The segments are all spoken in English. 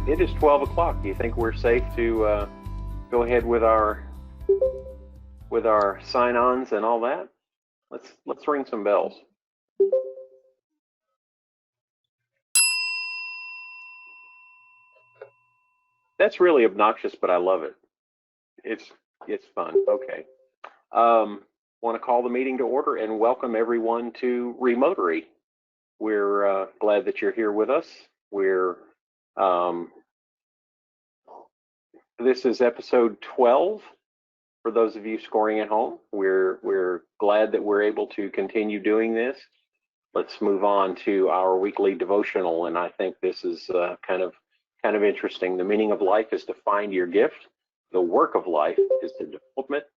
It is 12 o'clock. Do you think we're safe to go ahead with our sign-ons and all that? Let's ring some bells. That's really obnoxious, but I love it. It's fun. Okay. Want to call the meeting to order and welcome everyone to Remotary. We're glad that you're here with us. This is episode 12 for those of you scoring at home. We're glad that we're able to continue doing this. Let's move on to our weekly devotional, and I think this is kind of interesting. The meaning of life is to find your gift. The work of life is to develop it,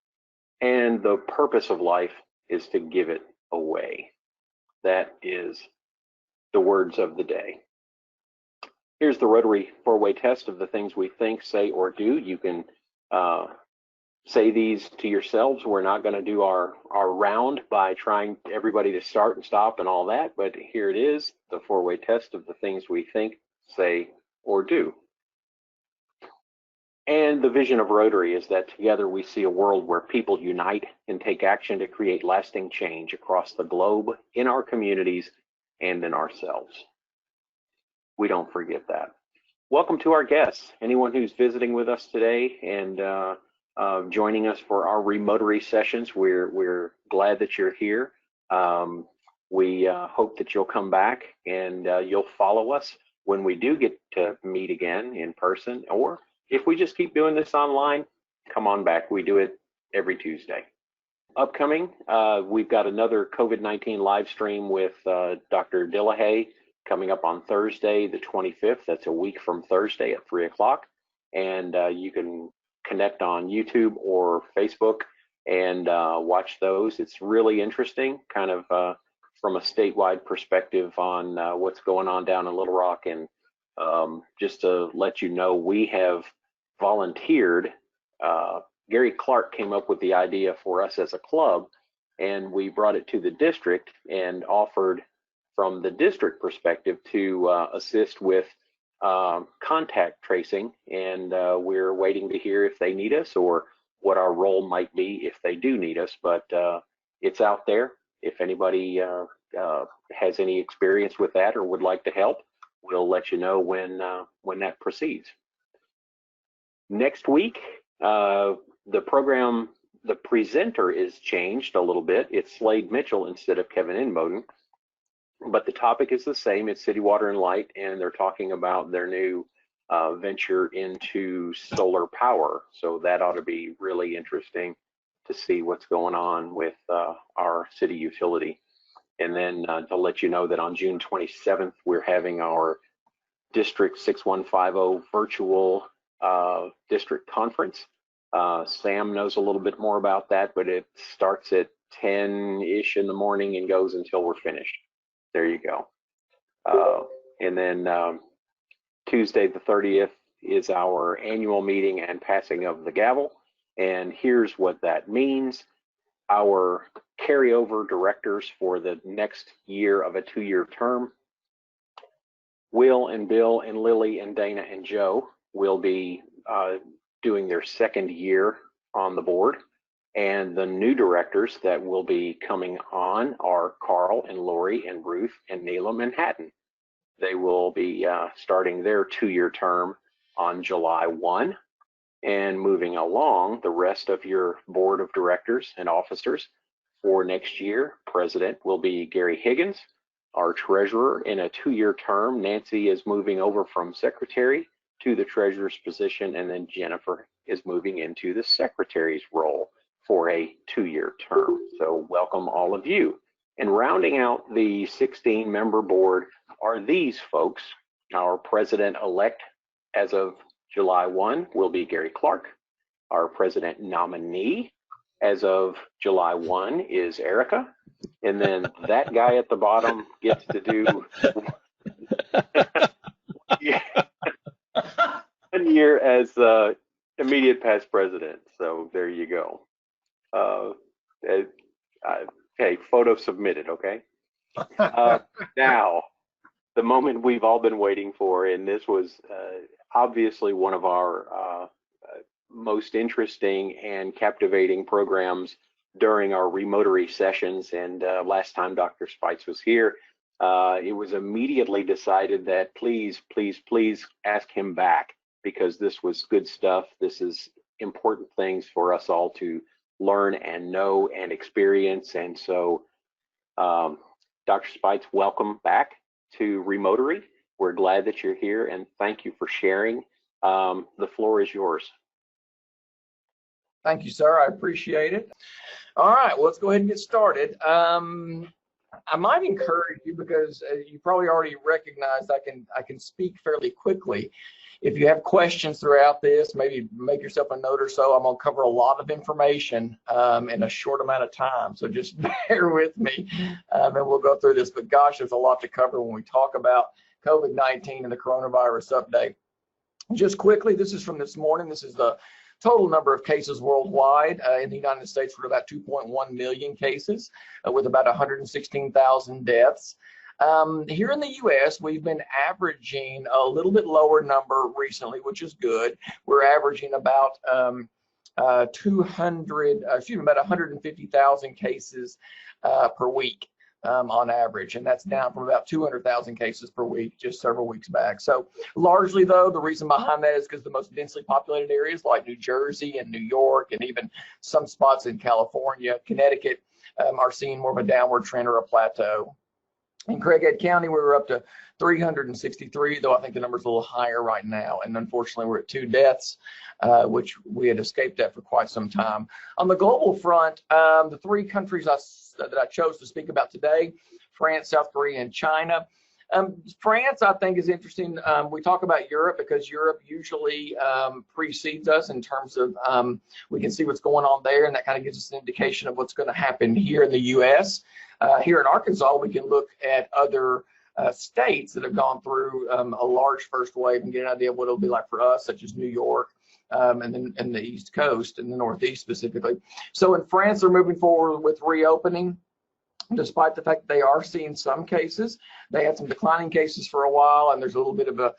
and the purpose of life is to give it away. That is the words of the day. Here's the Rotary four-way test of the things we think, say, or do. You can say these to yourselves. We're not going to do our round by trying everybody to start and stop and all that, but here it is, the four-way test of the things we think, say, or do. And the vision of Rotary is that together we see a world where people unite and take action to create lasting change across the globe, in our communities, and in ourselves. We don't forget that. Welcome to our guests, anyone who's visiting with us today and joining us for our Remotary sessions. We're glad that you're here. We hope that you'll come back and you'll follow us when we do get to meet again in person, or if we just keep doing this online, come on back. We do it every Tuesday. Upcoming, we've got another COVID-19 live stream with Dr. Dillaha coming up on Thursday, the 25th. That's a week from Thursday at 3 o'clock. And you can connect on YouTube or Facebook and watch those. It's really interesting, kind of from a statewide perspective on what's going on down in Little Rock. And just to let you know, we have volunteered. Gary Clark came up with the idea for us as a club, and we brought it to the district and offered from the district perspective to assist with contact tracing. And we're waiting to hear if they need us or what our role might be if they do need us. But it's out there. If anybody has any experience with that or would like to help, we'll let you know when that proceeds. Next week, the program, the presenter is changed a little bit. It's Slade Mitchell instead of Kevin Inmoden, but the topic is the same. It's City Water and Light, and they're talking about their new venture into solar power. So that ought to be really interesting to see what's going on with our city utility. And then to let you know that on June 27th, we're having our District 6150 virtual district conference. Sam knows a little bit more about that, but it starts at 10-ish in the morning and goes until we're finished. There you go. And then Tuesday the 30th is our annual meeting and passing of the gavel. And here's what that means. Our carryover directors for the next year of a 2-year term, Will and Bill and Lily and Dana and Joe, will be doing their second year on the board. And the new directors that will be coming on are Carl and Lori and Ruth and Neelam and Hatton. They will be starting their 2-year term on July 1. And moving along, the rest of your board of directors and officers for next year, president will be Gary Higgins. Our treasurer in a 2-year term, Nancy, is moving over from secretary to the treasurer's position, and then Jennifer is moving into the secretary's role for a 2-year term. So welcome all of you. And rounding out the 16-member board are these folks. Our president-elect as of July 1 will be Gary Clark. Our president nominee as of July 1 is Erica. And then that guy at the bottom gets to do 1 year as immediate past president. So there you go. Okay, photo submitted, okay? Now, the moment we've all been waiting for, and this was obviously one of our most interesting and captivating programs during our Remotary sessions. And last time Dr. Speights was here, it was immediately decided that please ask him back, because this was good stuff. This is important things for us all to learn and know and experience. And so, Dr. Speights, welcome back to Remotary. We're glad that you're here, and thank you for sharing. The floor is yours. Thank you, sir. I appreciate it. All right, well, let's go ahead and get started. I might encourage you, because you probably already recognized I can speak fairly quickly. If you have questions throughout this, maybe make yourself a note or so. I'm going to cover a lot of information in a short amount of time, so just bear with me, and we'll go through this. But gosh, there's a lot to cover when we talk about COVID-19 and the coronavirus update. Just quickly, this is from this morning. This is the total number of cases worldwide. In the United States, we're about 2.1 million cases with about 116,000 deaths. Here in the U.S., we've been averaging a little bit lower number recently, which is good. We're averaging about 150,000 cases per week on average, and that's down from about 200,000 cases per week just several weeks back. So largely, though, the reason behind that is because the most densely populated areas like New Jersey and New York, and even some spots in California, Connecticut, are seeing more of a downward trend or a plateau. In Craighead County, we were up to 363, though I think the number's a little higher right now. And unfortunately, we're at 2 deaths, which we had escaped that for quite some time. On the global front, the 3 countries that I chose to speak about today, France, South Korea, and China. France, I think, is interesting. We talk about Europe because Europe usually precedes us in terms of we can see what's going on there, and that kind of gives us an indication of what's going to happen here in the U.S. Here in Arkansas, we can look at other states that have gone through a large first wave and get an idea of what it'll be like for us, such as New York, and then in the East Coast and the Northeast specifically. So in France, they're moving forward with reopening, despite the fact that they are seeing some cases. They had some declining cases for a while, and there's a little bit of an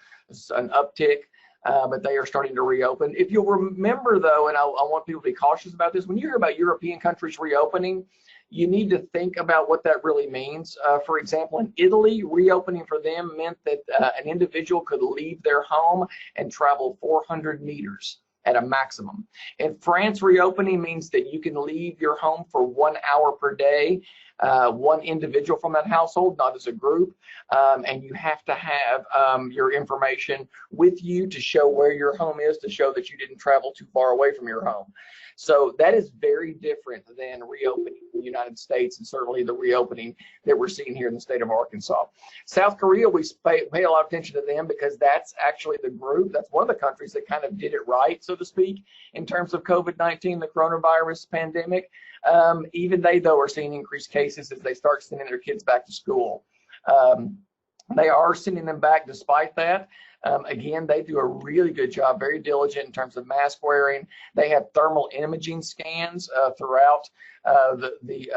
uptick, but they are starting to reopen. If you'll remember, though, and I want people to be cautious about this, when you hear about European countries reopening, you need to think about what that really means. For example, in Italy, reopening for them meant that an individual could leave their home and travel 400 meters at a maximum. In France, reopening means that you can leave your home for 1 hour per day, one individual from that household, not as a group, and you have to have your information with you to show where your home is, to show that you didn't travel too far away from your home. So that is very different than reopening in the United States, and certainly the reopening that we're seeing here in the state of Arkansas. South Korea, we pay a lot of attention to them because that's actually the group, that's one of the countries that kind of did it right, so to speak, in terms of COVID-19, the coronavirus pandemic. Even they, though, are seeing increased cases as they start sending their kids back to school. They are sending them back despite that. Again, they do a really good job, very diligent in terms of mask wearing. They have thermal imaging scans throughout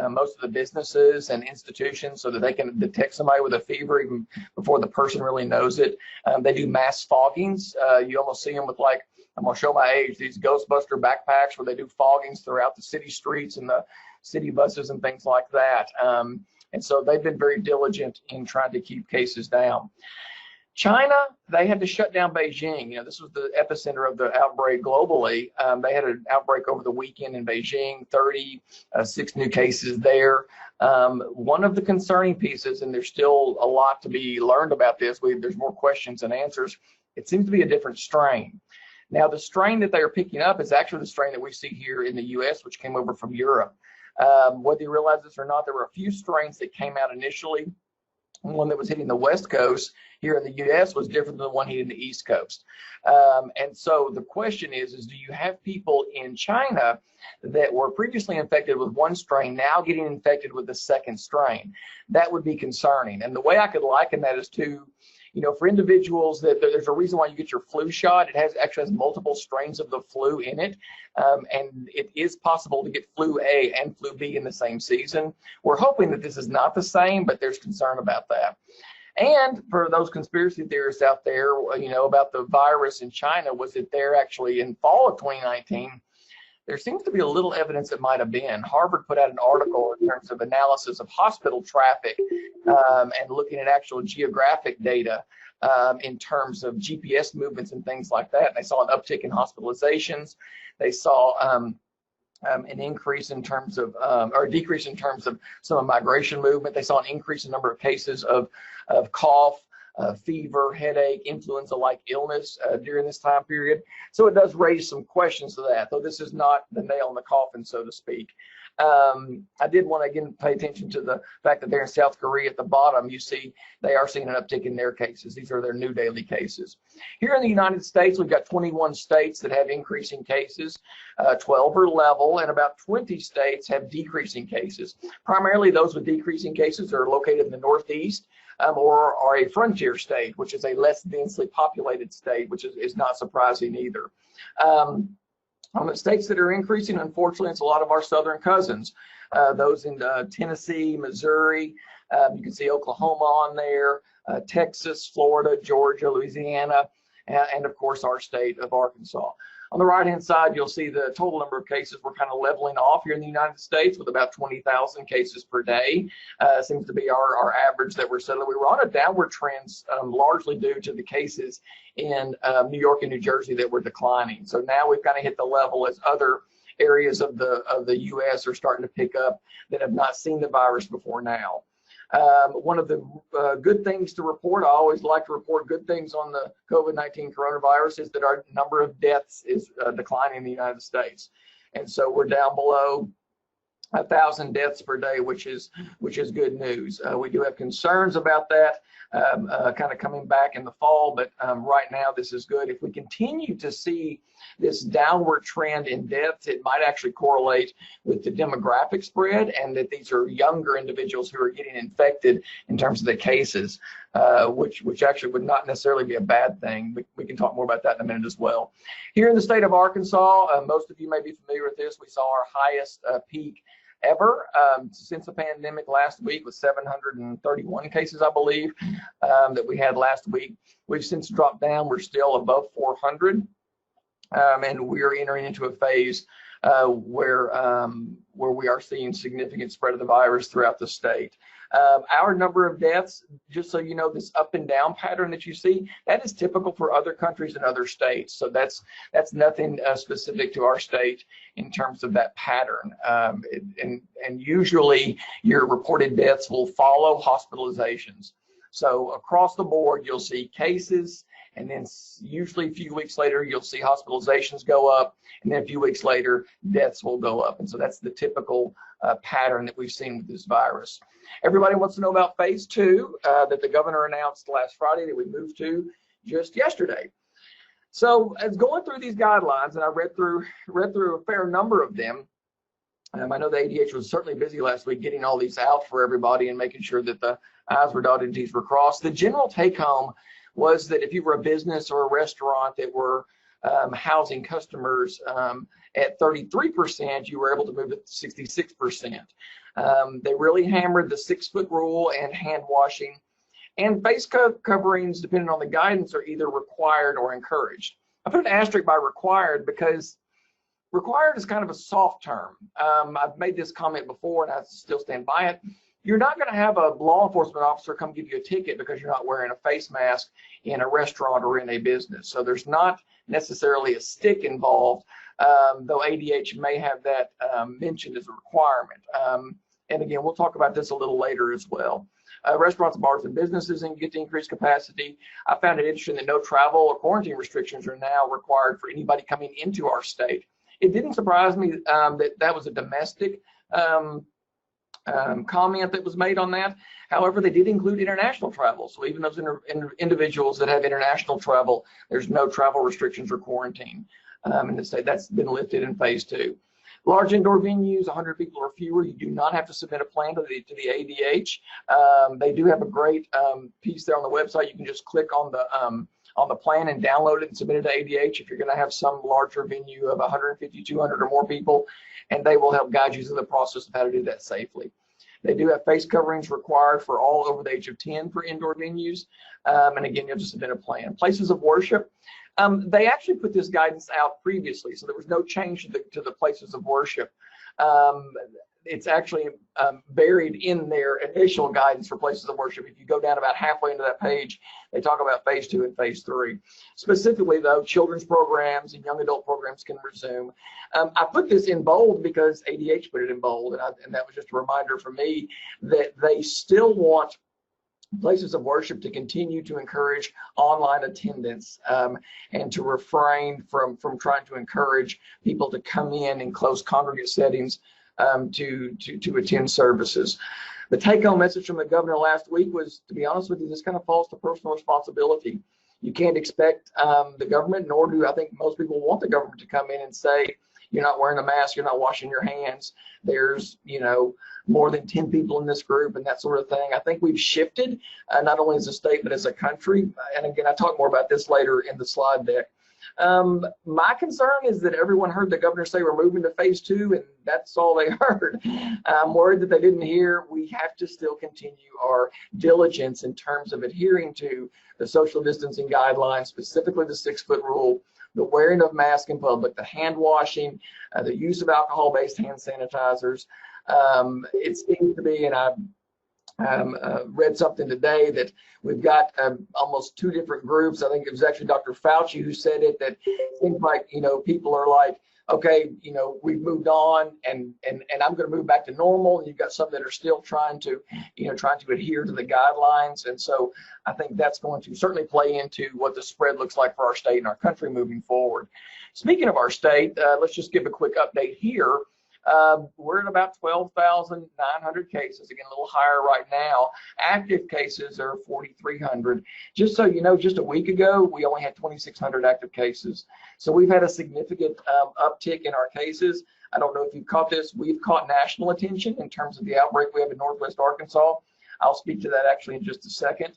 most of the businesses and institutions so that they can detect somebody with a fever even before the person really knows it. They do mass foggings. You almost see them with, like, I'm going to show my age, these Ghostbuster backpacks where they do foggings throughout the city streets and the city buses and things like that. And so they've been very diligent in trying to keep cases down. China, they had to shut down Beijing. You know, this was the epicenter of the outbreak globally. They had an outbreak over the weekend in Beijing, 36 new cases there. One of the concerning pieces, and there's still a lot to be learned about this, there's more questions than answers, it seems to be a different strain. Now, the strain that they are picking up is actually the strain that we see here in the U.S., which came over from Europe. Whether you realize this or not, there were a few strains that came out initially. One that was hitting the West Coast here in the U.S. was different than the one hitting the East Coast. And so the question is do you have people in China that were previously infected with one strain now getting infected with the second strain? That would be concerning. And the way I could liken that is to, you know, for individuals that there's a reason why you get your flu shot. It actually has multiple strains of the flu in it. And it is possible to get flu A and flu B in the same season. We're hoping that this is not the same, but there's concern about that. And for those conspiracy theorists out there, you know, about the virus in China, was it there actually in fall of 2019? There seems to be a little evidence it might have been. Harvard put out an article in terms of analysis of hospital traffic and looking at actual geographic data in terms of GPS movements and things like that. They saw an uptick in hospitalizations. They saw an increase in terms of, or a decrease in terms of some of migration movement. They saw an increase in number of cases of cough, fever, headache, influenza-like illness during this time period. So it does raise some questions to that, though this is not the nail in the coffin, so to speak. I did want to again pay attention to the fact that they're in South Korea at the bottom. You see they are seeing an uptick in their cases. These are their new daily cases. Here in the United States, we've got 21 states that have increasing cases, 12 are level, and about 20 states have decreasing cases. Primarily those with decreasing cases are located in the Northeast or are a frontier state, which is a less densely populated state, which is not surprising either. On the states that are increasing, unfortunately, it's a lot of our southern cousins, those in Tennessee, Missouri, you can see Oklahoma on there, Texas, Florida, Georgia, Louisiana, and of course our state of Arkansas. On the right-hand side, you'll see the total number of cases. We're kind of leveling off here in the United States with about 20,000 cases per day. Seems to be our average that we're settling. We were on a downward trend, largely due to the cases in New York and New Jersey that were declining. So now we've kind of hit the level as other areas of the U.S. are starting to pick up that have not seen the virus before now. One of the good things to report, I always like to report good things on the COVID-19 coronavirus, is that our number of deaths is declining in the United States. And so we're down below 1,000 deaths per day, which is good news. We do have concerns about that kind of coming back in the fall, but right now this is good. If we continue to see this downward trend in deaths, it might actually correlate with the demographic spread, and that these are younger individuals who are getting infected in terms of the cases, which actually would not necessarily be a bad thing. We can talk more about that in a minute as well. Here in the state of Arkansas, most of you may be familiar with this, we saw our highest peak ever since the pandemic last week, with 731 cases, I believe, that we had last week. We've since dropped down. We're still above 400, and we are entering into a phase where we are seeing significant spread of the virus throughout the state. Our number of deaths, just so you know, this up and down pattern that you see, that is typical for other countries and other states. So that's nothing specific to our state in terms of that pattern. And usually your reported deaths will follow hospitalizations. So across the board, you'll see cases, and then usually a few weeks later, you'll see hospitalizations go up, and then a few weeks later, deaths will go up. And so that's the typical pattern that we've seen with this virus. Everybody wants to know about phase 2 that the governor announced last Friday that we moved to just yesterday. So as going through these guidelines, and I read through a fair number of them, I know the ADH was certainly busy last week getting all these out for everybody and making sure that the I's were dotted and T's were crossed. The general take home was that if you were a business or a restaurant that were housing customers at 33%, you were able to move it to 66%. They really hammered the 6-foot rule and hand washing. And face coverings, depending on the guidance, are either required or encouraged. I put an asterisk by required because required is kind of a soft term. I've made this comment before, and I still stand by it. You're not going to have a law enforcement officer come give you a ticket because you're not wearing a face mask in a restaurant or in a business. So there's not necessarily a stick involved, though ADH may have that mentioned as a requirement. And again, we'll talk about this a little later as well. Restaurants, bars, and businesses and get to increase capacity. I found it interesting that no travel or quarantine restrictions are now required for anybody coming into our state. It didn't surprise me that was a domestic comment that was made on that. However, they did include international travel. So even those individuals that have international travel, there's no travel restrictions or quarantine. And the state that's been lifted in phase 2. Large indoor venues, 100 people or fewer, you do not have to submit a plan to the ADH. They do have a great piece there on the website. You can just click on the plan and download it and submit it to ADH if you're going to have some larger venue of 150, 200 or more people, and they will help guide you through the process of how to do that safely. They do have face coverings required for all over the age of 10 for indoor venues. And again, you'll just submit a plan. Places of worship, they actually put this guidance out previously, so there was no change to the places of worship. It's actually buried in their initial guidance for places of worship. If you go down about halfway into that page, they talk about phase 2 and phase 3. Specifically, though, children's programs and young adult programs can resume. I put this in bold because ADH put it in bold, and that was just a reminder for me that they still want places of worship to continue to encourage online attendance and to refrain from trying to encourage people to come in close congregate settings to attend services. The take-home message from the governor last week was, to be honest with you, this kind of falls to personal responsibility. You can't expect the government, nor do I think most people want the government to come in and say, you're not wearing a mask, you're not washing your hands, there's, more than 10 people in this group and that sort of thing. I think we've shifted, not only as a state, but as a country. And again, I talk more about this later in the slide deck. My concern is that everyone heard the governor say we're moving to phase 2, and that's all they heard. I'm worried that they didn't hear. We have to still continue our diligence in terms of adhering to the social distancing guidelines, specifically the 6-foot rule, the wearing of masks in public, the hand washing, the use of alcohol-based hand sanitizers. It seems to be, and I read something today that we've got almost 2 different groups. I think it was actually Dr. Fauci who said it, that it seems like, people are like, okay, we've moved on and I'm going to move back to normal. And you've got some that are still trying to adhere to the guidelines. And so I think that's going to certainly play into what the spread looks like for our state and our country moving forward. Speaking of our state, let's just give a quick update here. We're at about 12,900 cases, again, a little higher right now. Active cases are 4,300. Just so you know, just a week ago, we only had 2,600 active cases. So we've had a significant uptick in our cases. I don't know if you've caught this. We've caught national attention in terms of the outbreak we have in Northwest Arkansas. I'll speak to that actually in just a second.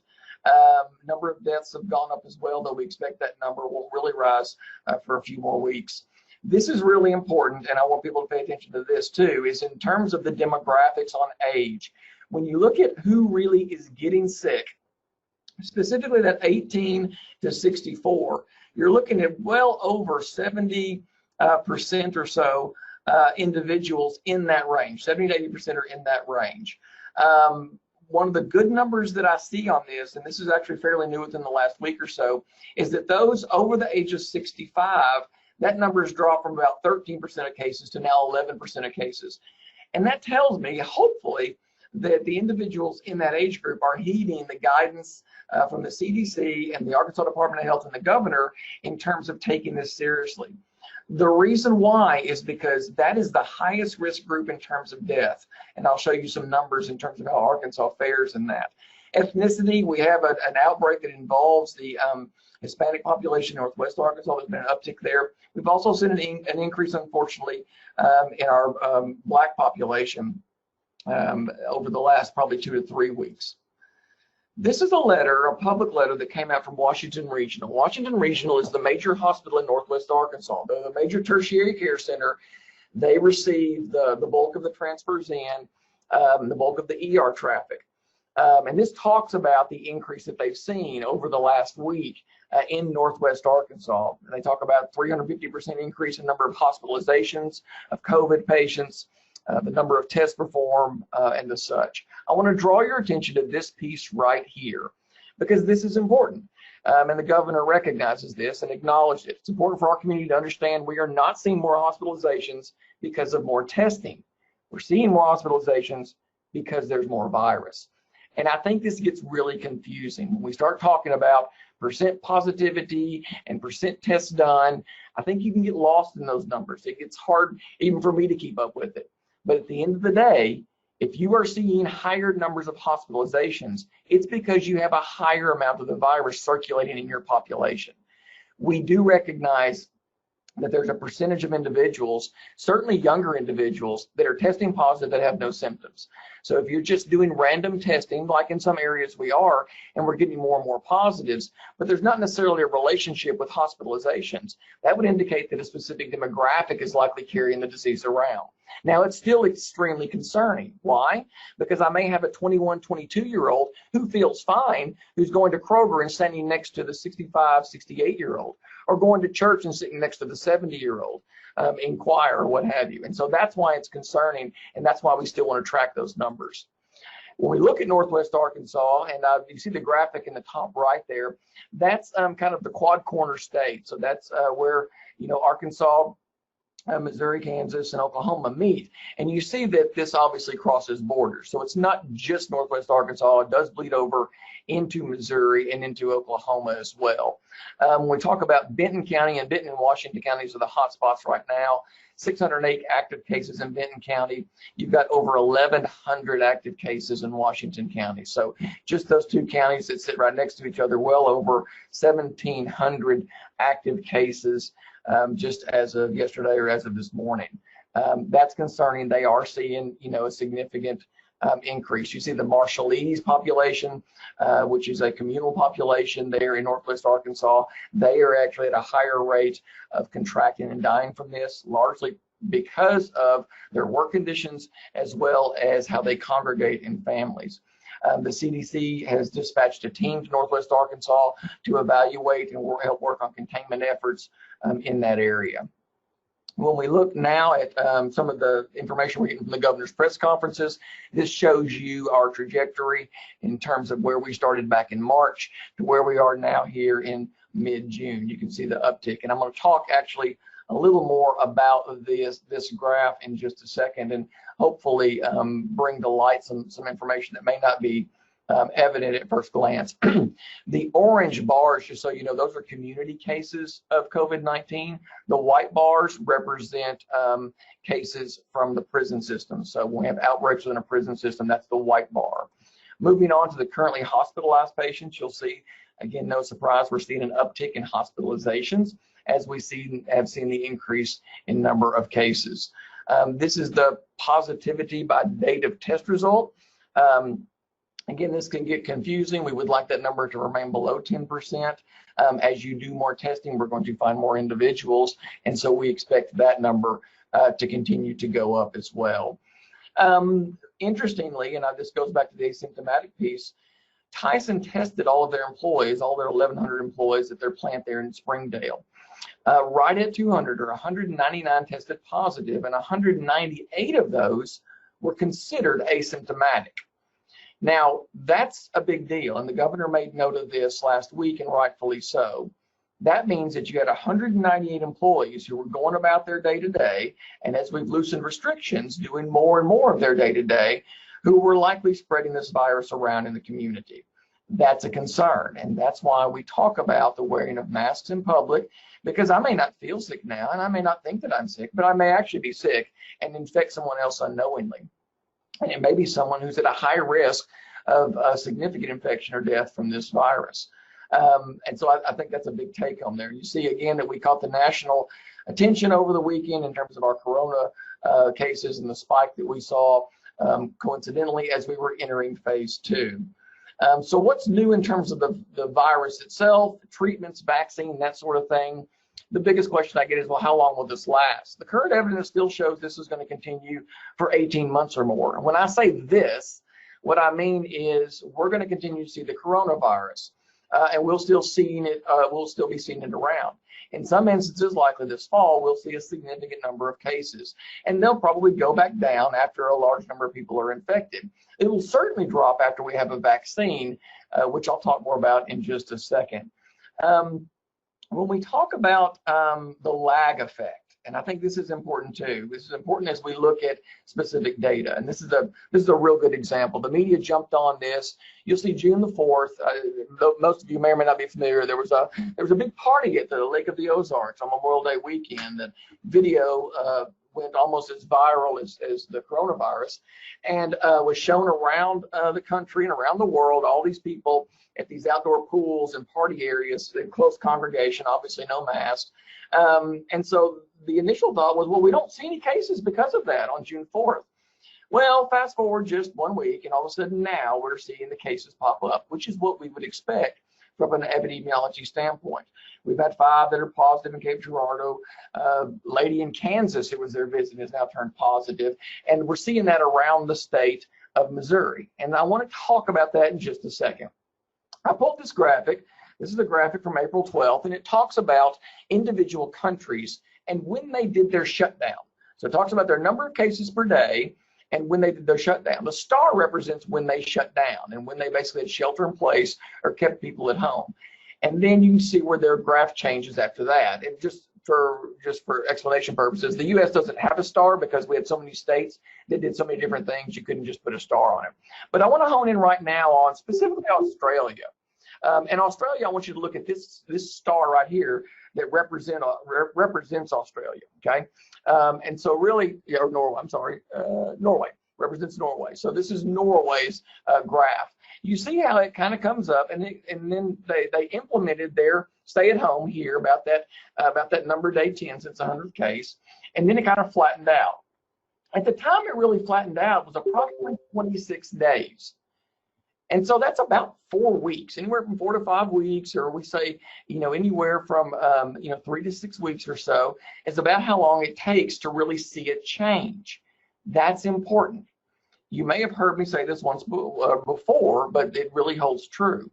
Number of deaths have gone up as well, though we expect that number will really rise for a few more weeks. This is really important, and I want people to pay attention to this too, is in terms of the demographics on age. When you look at who really is getting sick, specifically that 18 to 64, you're looking at well over 70% or so individuals in that range. 70 to 80% are in that range. One of the good numbers that I see on this, and this is actually fairly new within the last week or so, is that those over the age of 65, that number has dropped from about 13% of cases to now 11% of cases. And that tells me, hopefully, that the individuals in that age group are heeding the guidance from the CDC and the Arkansas Department of Health and the governor in terms of taking this seriously. The reason why is because that is the highest risk group in terms of death. And I'll show you some numbers in terms of how Arkansas fares in that. Ethnicity, we have an outbreak that involves the Hispanic population in Northwest Arkansas. There's been an uptick there. We've also seen an increase, unfortunately, in our Black population over the last probably 2 to 3 weeks. This is a letter, a public letter that came out from Washington Regional. Washington Regional is the major hospital in Northwest Arkansas. They're the major tertiary care center. They receive the bulk of the transfers in, the bulk of the ER traffic. And this talks about the increase that they've seen over the last week in Northwest Arkansas. They talk about 350% increase in number of hospitalizations of COVID patients, the number of tests performed, and the such. I want to draw your attention to this piece right here, because this is important. And the governor recognizes this and acknowledged it. It's important for our community to understand we are not seeing more hospitalizations because of more testing. We're seeing more hospitalizations because there's more virus. And I think this gets really confusing. When we start talking about percent positivity and percent tests done, I think you can get lost in those numbers. It gets hard even for me to keep up with it. But at the end of the day, if you are seeing higher numbers of hospitalizations, it's because you have a higher amount of the virus circulating in your population. We do recognize that there's a percentage of individuals, certainly younger individuals, that are testing positive that have no symptoms. So if you're just doing random testing, like in some areas we are, and we're getting more and more positives, but there's not necessarily a relationship with hospitalizations, that would indicate that a specific demographic is likely carrying the disease around. Now, it's still extremely concerning. Why? Because I may have a 21, 22-year-old who feels fine, who's going to Kroger and standing next to the 65, 68-year-old, or going to church and sitting next to the 70-year-old in choir or what have you. And so that's why it's concerning, and that's why we still want to track those numbers. When we look at Northwest Arkansas, and you see the graphic in the top right there, that's kind of the quad corner state. So that's where, Arkansas, Missouri, Kansas, and Oklahoma meet. And you see that this obviously crosses borders. So it's not just Northwest Arkansas. It does bleed over into Missouri and into Oklahoma as well. When we talk about Benton County, and Benton and Washington counties are the hot spots right now. 608 active cases in Benton County. You've got over 1,100 active cases in Washington County. So just those two counties that sit right next to each other, well over 1,700 active cases just as of yesterday or as of this morning. That's concerning. They are seeing, a significant increase. You see the Marshallese population, which is a communal population there in Northwest Arkansas. They are actually at a higher rate of contracting and dying from this, largely because of their work conditions as well as how they congregate in families. The CDC has dispatched a team to Northwest Arkansas to evaluate and help work on containment efforts in that area. When we look now at some of the information we're getting from the governor's press conferences, this shows you our trajectory in terms of where we started back in March to where we are now here in mid-June. You can see the uptick, and I'm going to talk actually a little more about this graph in just a second, and hopefully bring to light some information that may not be evident at first glance. The orange bars, just so you know, those are community cases of COVID-19. The white bars represent cases from the prison system. So when we have outbreaks within a prison system, that's the white bar. Moving on to the currently hospitalized patients, you'll see, again, no surprise, we're seeing an uptick in hospitalizations as we have seen the increase in number of cases. This is the positivity by date of test result. Again, this can get confusing. We would like that number to remain below 10%. As you do more testing, we're going to find more individuals, and so we expect that number to continue to go up as well. Interestingly, and this goes back to the asymptomatic piece, Tyson tested all of their employees, all their 1,100 employees at their plant there in Springdale. Right at 200, or 199 tested positive, and 198 of those were considered asymptomatic. Now, that's a big deal, and the governor made note of this last week, and rightfully so. That means that you had 198 employees who were going about their day-to-day, and as we've loosened restrictions, doing more and more of their day-to-day, who were likely spreading this virus around in the community. That's a concern, and that's why we talk about the wearing of masks in public, because I may not feel sick now, and I may not think that I'm sick, but I may actually be sick and infect someone else unknowingly. And it may be someone who's at a high risk of significant infection or death from this virus. And so I think that's a big take home there. You see again that we caught the national attention over the weekend in terms of our corona cases and the spike that we saw coincidentally as we were entering phase 2. So what's new in terms of the virus itself, treatments, vaccine, that sort of thing? The biggest question I get is, well, how long will this last? The current evidence still shows this is going to continue for 18 months or more. And when I say this, what I mean is we're going to continue to see the coronavirus, and we'll still be seeing it around. In some instances, likely this fall, we'll see a significant number of cases, and they'll probably go back down after a large number of people are infected. It will certainly drop after we have a vaccine, which I'll talk more about in just a second. When we talk about the lag effect, and I think this is important too. This is important as we look at specific data, and this is a real good example. The media jumped on this. You'll see June the 4th. Most of you may or may not be familiar. There was a big party at the Lake of the Ozarks on Memorial Day weekend. The video went almost as viral as the coronavirus, and was shown around the country and around the world. All these people at these outdoor pools and party areas in close congregation, obviously no mask. And so the initial thought was, well, we don't see any cases because of that on June 4th. Well, fast forward just 1 week, and all of a sudden now we're seeing the cases pop up, which is what we would expect from an epidemiology standpoint. We've had 5 that are positive in Cape Girardeau. Lady in Kansas who was there visiting has now turned positive. And we're seeing that around the state of Missouri. And I want to talk about that in just a second. I pulled this graphic. This is a graphic from April 12th, and it talks about individual countries and when they did their shutdown. So it talks about their number of cases per day and when they did their shutdown. The star represents when they shut down and when they basically had shelter in place or kept people at home. And then you can see where their graph changes after that. And just for explanation purposes, the U.S. doesn't have a star because we had so many states that did so many different things, you couldn't just put a star on it. But I want to hone in right now on specifically Australia. And Australia, I want you to look at this star right here that represents Australia, okay? And so really, or Norway, I'm sorry, Norway, represents Norway. So this is Norway's graph. You see how it kind of comes up, and then they implemented their stay at home here about that number day 10 since 100th case, and then it kind of flattened out. At the time it really flattened out was approximately 26 days. And so that's about 4 weeks, anywhere from 4 to 5 weeks, or we say, anywhere from 3 to 6 weeks or so is about how long it takes to really see a change. That's important. You may have heard me say this once before, but it really holds true.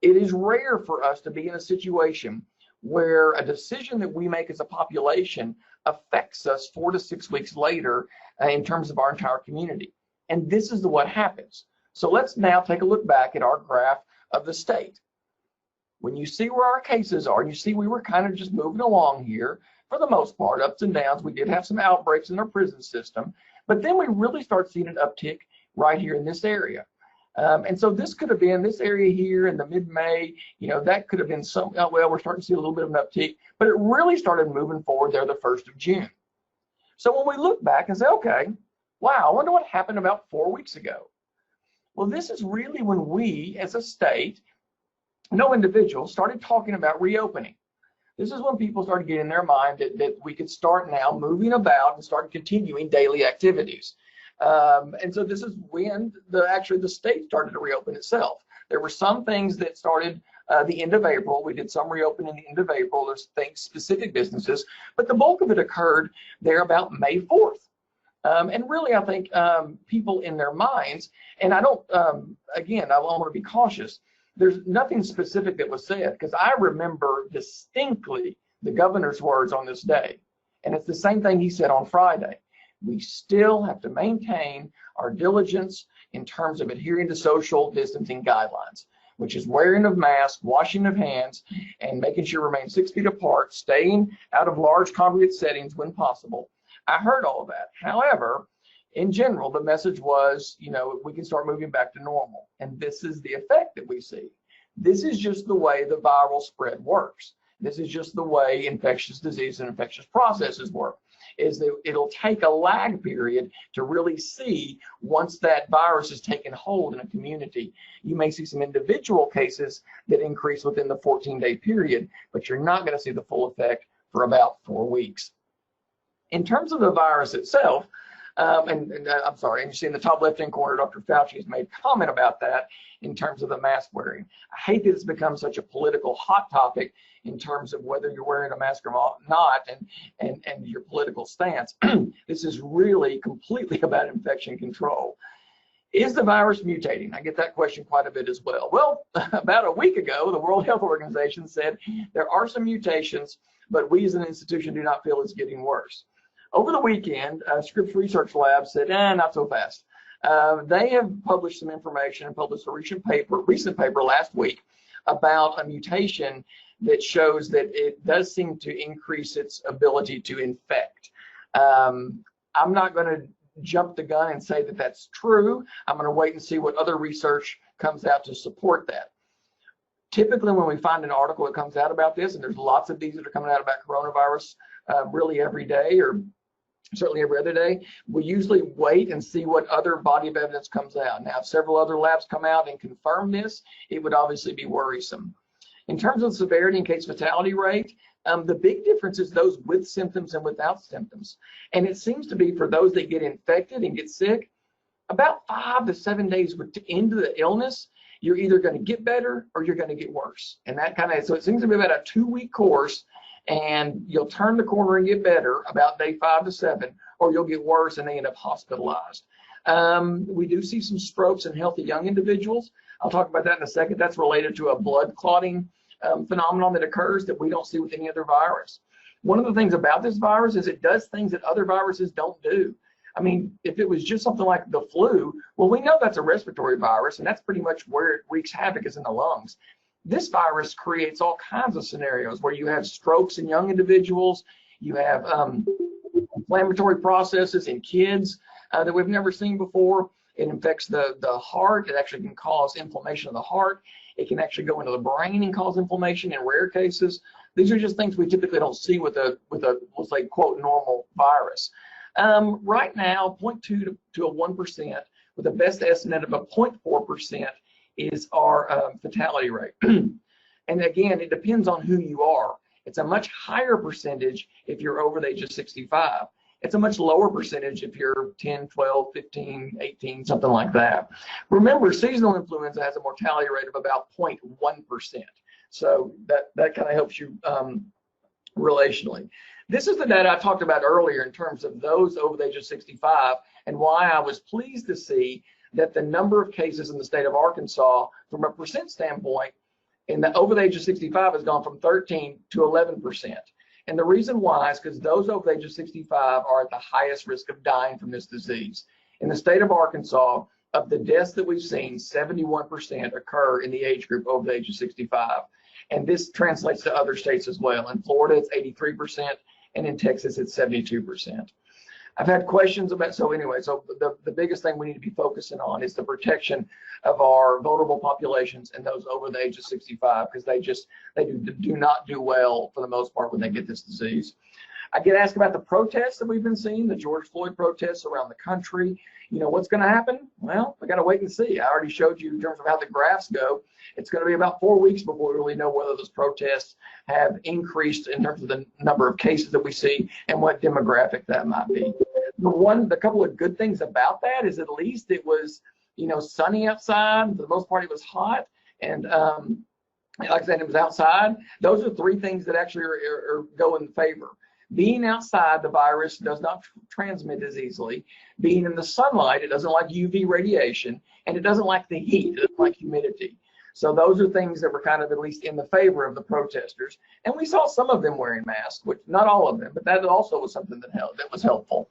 It is rare for us to be in a situation where a decision that we make as a population affects us 4 to 6 weeks later in terms of our entire community. And this is what happens. So let's now take a look back at our graph of the state. When you see where our cases are, you see we were kind of just moving along here for the most part, ups and downs. We did have some outbreaks in our prison system, but then we really start seeing an uptick right here in this area. And so this could have been this area here in the mid-May, that could have been we're starting to see a little bit of an uptick, but it really started moving forward there the 1st of June. So when we look back and say, okay, wow, I wonder what happened about 4 weeks ago. Well, this is really when we, as a state, no individual, started talking about reopening. This is when people started getting in their mind that we could start now moving about and start continuing daily activities. And so this is when the state started to reopen itself. There were some things that started the end of April. We did some reopening the end of April. There's things, specific businesses, but the bulk of it occurred there about May 4th. And really, I think people in their minds, and I don't, again, I want to be cautious. There's nothing specific that was said, because I remember distinctly the governor's words on this day. And it's the same thing he said on Friday. We still have to maintain our diligence in terms of adhering to social distancing guidelines, which is wearing of masks, washing of hands, and making sure we remain 6 feet apart, staying out of large congregate settings when possible. I heard all of that. However, in general, the message was, we can start moving back to normal. And this is the effect that we see. This is just the way the viral spread works. This is just the way infectious disease and infectious processes work, is that it'll take a lag period to really see once that virus has taken hold in a community. You may see some individual cases that increase within the 14-day period, but you're not going to see the full effect for about 4 weeks. In terms of the virus itself, and I'm sorry, and you see in the top left-hand corner, Dr. Fauci has made comment about that in terms of the mask wearing. I hate that it's become such a political hot topic in terms of whether you're wearing a mask or not, and your political stance. This is really completely about infection control. Is the virus mutating? I get that question quite a bit as well. Well, about a week ago, the World Health Organization said there are some mutations, but we as an institution do not feel it's getting worse. Over the weekend, Scripps Research Lab said, not so fast. They have published some information and published a recent paper last week about a mutation that shows that it does seem to increase its ability to infect. I'm not going to jump the gun and say that that's true. I'm going to wait and see what other research comes out to support that. Typically, when we find an article that comes out about this, and there's lots of these that are coming out about coronavirus really every day, or certainly every other day, we usually wait and see what other body of evidence comes out. Now, if several other labs come out and confirm this, it would obviously be worrisome. In terms of severity and case fatality rate, the big difference is those with symptoms and without symptoms. And it seems to be for those that get infected and get sick, about 5 to 7 days into the illness, you're either going to get better or you're going to get worse. And that kind of, so it seems to be about a 2-week course, and you'll turn the corner and get better about day 5 to 7, or you'll get worse and they end up hospitalized. We do see some strokes in healthy young individuals. I'll talk about that in a second. That's related to a blood clotting phenomenon that occurs that we don't see with any other virus. One of the things about this virus is it does things that other viruses don't do. I mean, if it was just something like the flu, well, we know that's a respiratory virus, and that's pretty much where it wreaks havoc, is in the lungs. This virus creates all kinds of scenarios where you have strokes in young individuals, you have inflammatory processes in kids that we've never seen before. It infects the heart. It actually can cause inflammation of the heart. It can actually go into the brain and cause inflammation in rare cases. These are just things we typically don't see with a let's say, quote, normal virus. Right now, 0.2 to a 1%, with the best estimate of a 0.4% is our fatality rate. And again, it depends on who you are. It's a much higher percentage if you're over the age of 65. It's a much lower percentage if you're 10, 12, 15, 18, something like that. Remember, seasonal influenza has a mortality rate of about 0.1%. So that kind of helps you relationally. This is the data I talked about earlier in terms of those over the age of 65, and why I was pleased to see that the number of cases in the state of Arkansas, from a percent standpoint, in the over the age of 65 has gone from 13 to 11%. And the reason why is because those over the age of 65 are at the highest risk of dying from this disease. In the state of Arkansas, of the deaths that we've seen, 71% occur in the age group over the age of 65. And this translates to other states as well. In Florida, it's 83%, and in Texas, it's 72%. I've had questions about, so anyway, so the biggest thing we need to be focusing on is the protection of our vulnerable populations and those over the age of 65, because they do not do well for the most part when they get this disease. I get asked about the protests that we've been seeing, the George Floyd protests around the country. You know, what's going to happen? Well, we got to wait and see. I already showed you in terms of how the graphs go. It's going to be about 4 weeks before we really know whether those protests have increased in terms of the number of cases that we see and what demographic that might be. The couple of good things about that is at least it was, you know, sunny outside. For the most part, it was hot. And like I said, it was outside. Those are 3 things that actually go in favor. Being outside, the virus does not transmit as easily. Being in the sunlight, it doesn't like UV radiation, and it doesn't like the heat, it doesn't like humidity. So those are things that were kind of at least in the favor of the protesters. And we saw some of them wearing masks, which not all of them, but that also was something that was helpful.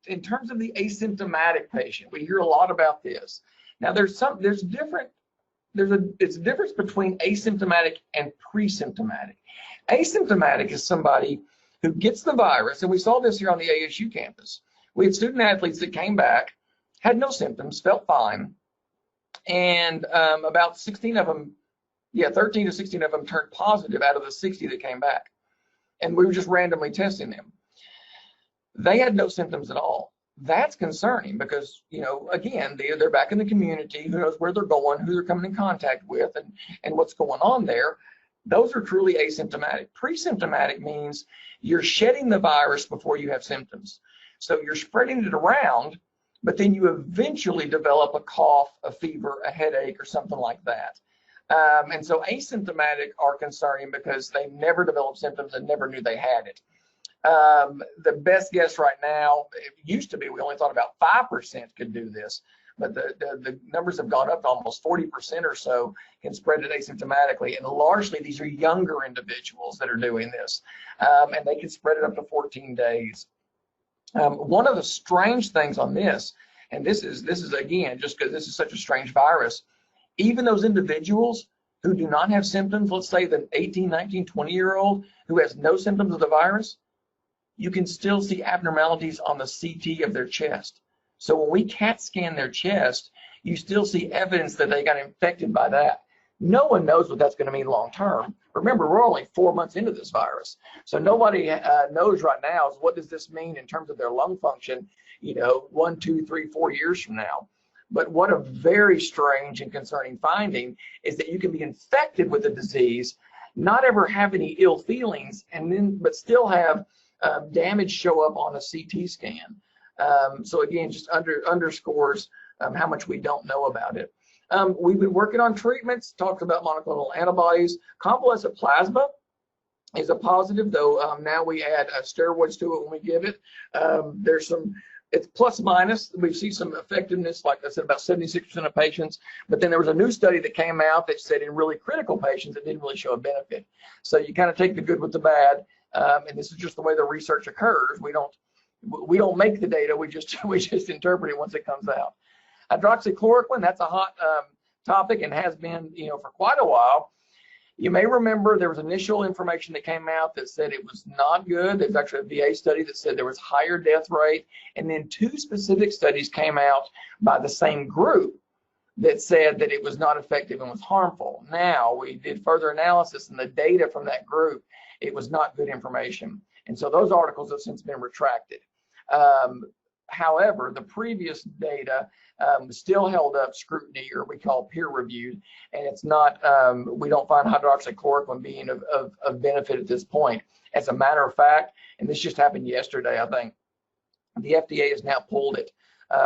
In terms of the asymptomatic patient, we hear a lot about this. Now it's a difference between asymptomatic and pre-symptomatic. Asymptomatic is somebody who gets the virus, and we saw this here on the ASU campus. We had student athletes that came back, had no symptoms, felt fine, and about 16 of them, 13 to 16 of them turned positive out of the 60 that came back. And we were just randomly testing them. They had no symptoms at all. That's concerning because, you know, again, they're back in the community, who knows where they're going, who they're coming in contact with, and what's going on there. Those are truly asymptomatic. Pre-symptomatic means you're shedding the virus before you have symptoms. So you're spreading it around, but then you eventually develop a cough, a fever, a headache, or something like that. And so asymptomatic are concerning because they never developed symptoms and never knew they had it. The best guess right now, it used to be we only thought about 5% could do this, but the numbers have gone up to almost 40% or so can spread it asymptomatically. And largely these are younger individuals that are doing this, and they can spread it up to 14 days. One of the strange things on this, and this is again, just because this is such a strange virus, even those individuals who do not have symptoms, let's say the 18, 19, 20-year-old who has no symptoms of the virus, you can still see abnormalities on the CT of their chest. So when we CAT scan their chest, you still see evidence that they got infected by that. No one knows what that's going to mean long term. Remember, we're only 4 months into this virus. So nobody knows right now is what does this mean in terms of their lung function, you know, 1, 2, 3, 4 years from now. But what a very strange and concerning finding is that you can be infected with the disease, not ever have any ill feelings, and then but still have damage show up on a CT scan. So again, just underscores how much we don't know about it. We've been working on treatments, talked about monoclonal antibodies. Convalescent plasma is a positive, though now we add steroids to it when we give it. There's some, it's plus minus. We see some effectiveness, like I said, about 76% of patients. But then there was a new study that came out that said in really critical patients, it didn't really show a benefit. So you kind of take the good with the bad. And this is just the way the research occurs. We don't make the data. We just interpret it once it comes out. Hydroxychloroquine, that's a hot topic and has been, for quite a while. You may remember there was initial information that came out that said it was not good. There's actually a VA study that said there was higher death rate. And then 2 specific studies came out by the same group that said that it was not effective and was harmful. Now, we did further analysis, and the data from that group, it was not good information. And so those articles have since been retracted. However, the previous data still held up scrutiny, or we call peer reviewed, and it's not, we don't find hydroxychloroquine being of benefit at this point. As a matter of fact, and this just happened yesterday, I think, the FDA has now pulled it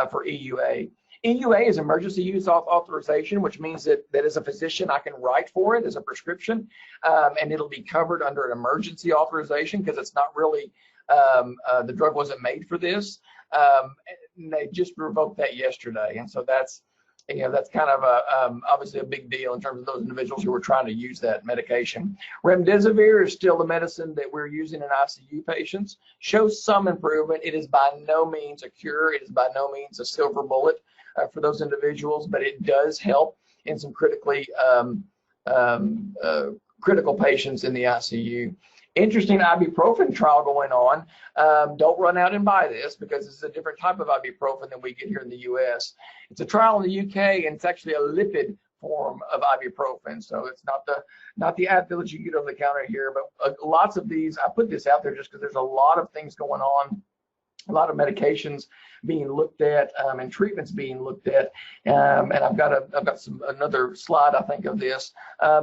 for EUA. EUA is emergency use authorization, which means that as a physician, I can write for it as a prescription, and it'll be covered under an emergency authorization because it's not really, the drug wasn't made for this. And they just revoked that yesterday, and so that's kind of obviously a big deal in terms of those individuals who were trying to use that medication. Remdesivir is still the medicine that we're using in ICU patients. Shows some improvement. It is by no means a cure. It is by no means a silver bullet for those individuals, but it does help in some critically critical patients in the ICU. Interesting ibuprofen trial going on. Don't run out and buy this because it's a different type of ibuprofen than we get here in the US. It's a trial in the UK, and it's actually a lipid form of ibuprofen. So it's not the Advil that you get over the counter here, but lots of these, I put this out there just because there's a lot of things going on, a lot of medications being looked at and treatments being looked at. And I've got another slide, I think, of this.